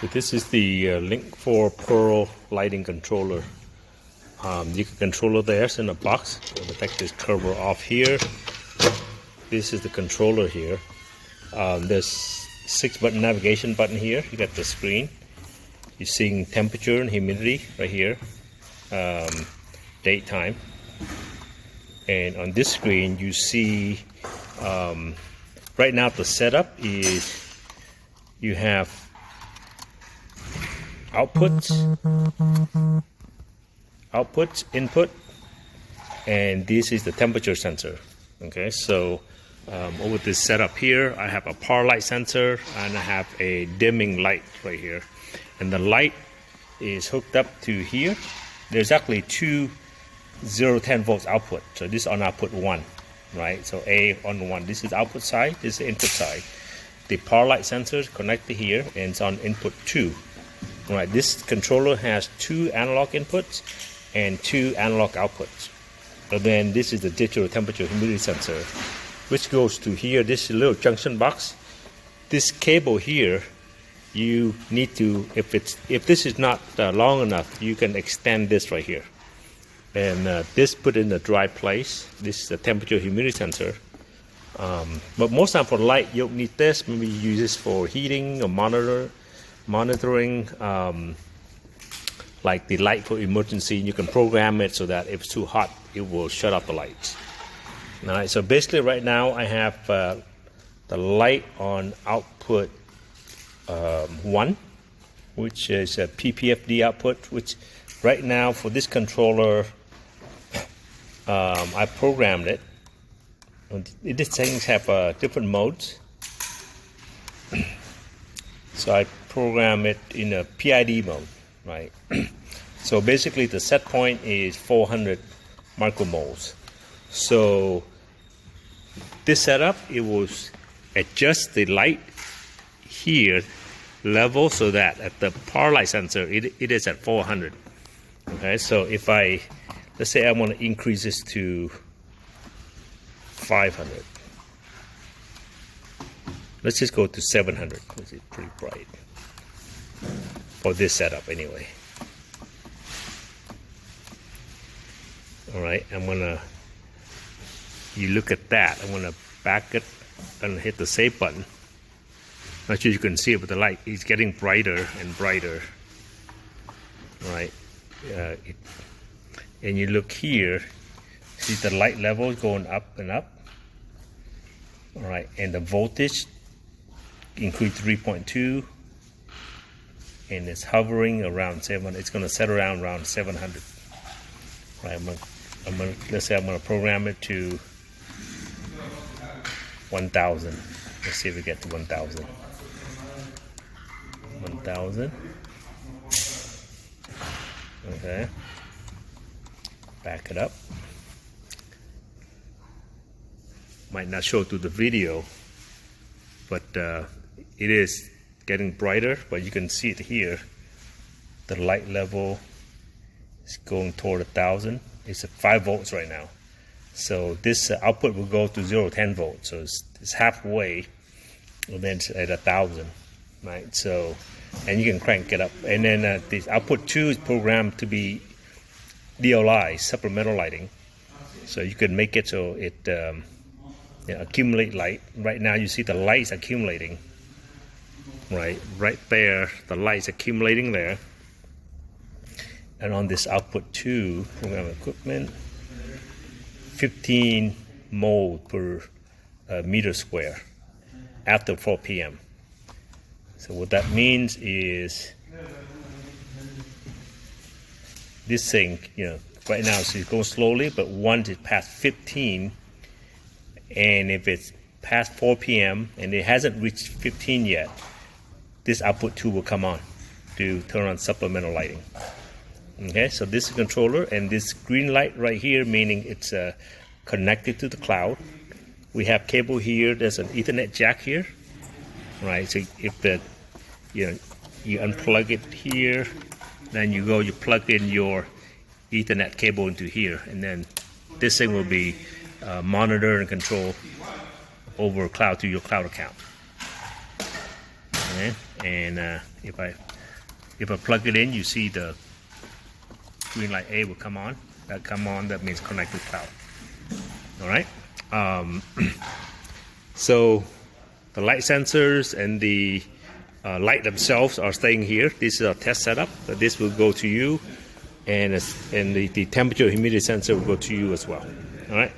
So this is the Link 4 Pearl lighting controller. You can control it there. It's in a box. I'll take this cover off here. This is the controller here. There's 6-button navigation button here. You got the screen. You're seeing temperature and humidity right here. Date time. And on this screen you see right now the setup is you have outputs, input, and this is the temperature sensor. Okay, so over this setup here, I have a power light sensor and I have a dimming light right here, and the light is hooked up to here. There's actually two 0-10 volts output, so this is on output 1, right? So A on 1, this is output side, this is the input side. The power light sensor is connected here and it's on input 2. Right, this controller has 2 analog inputs and 2 analog outputs. And then this is the digital temperature humidity sensor, which goes to here, this little junction box. This cable here, you need to, if this is not long enough, you can extend this right here. And this put in the dry place. This is the temperature humidity sensor. But most time for light, you don't need this. Maybe you use this for heating or monitoring, like the light for emergency. You can program it so that if it's too hot, it will shut off the lights. All right, so basically right now I have the light on output 1, which is a PPFD output, which right now for this controller, I programmed it. These things have different modes. So I program it in a PID mode, right? So basically the set point is 400 micromoles. So this setup, it will adjust the light here level so that at the power light sensor, it is at 400. Okay, so if let's say I want to increase this to 500. Let's just go to 700 because it's pretty bright for this setup anyway. All right, you look at that, I'm gonna back it and hit the save button. Not sure you can see it, but the light is getting brighter and brighter. All right, and you look here, see the light level going up and up. All right, and the voltage increase 3.2, and it's hovering around 7. It's going to settle around 700. Right, let's say I'm going to program it to 1,000. Let's see if we get to 1,000. 1,000. Okay. Back it up. Might not show through the video, but it is getting brighter, but you can see it here. The light level is going toward 1,000. It's at 5 volts right now. So this output will go to 0-10 volts. So it's halfway, and then it's at 1,000, right? So, and you can crank it up. And then this output 2 is programmed to be DLI, supplemental lighting. So you can make it so it accumulate light. Right now you see the lights accumulating. Right there, the lights accumulating there. And on this output 2 program equipment, 15 mole per meter square after 4 p.m. So what that means is this thing, right now it's going slowly, but once it past 15, and if it's past 4 p.m. and it hasn't reached 15 yet, this output 2 will come on to turn on supplemental lighting. Okay, so this is a controller, and this green light right here, meaning it's connected to the cloud. We have cable here. There's an Ethernet jack here, right? So if you unplug it here, then you plug in your Ethernet cable into here, and then this thing will be monitor and control over cloud to your cloud account. Okay, and if I plug it in, you see the green light A will come on. That means connected cloud. All right. So the light sensors and the light themselves are staying here. This is a test setup. So this will go to you, and the temperature humidity sensor will go to you as well. All right.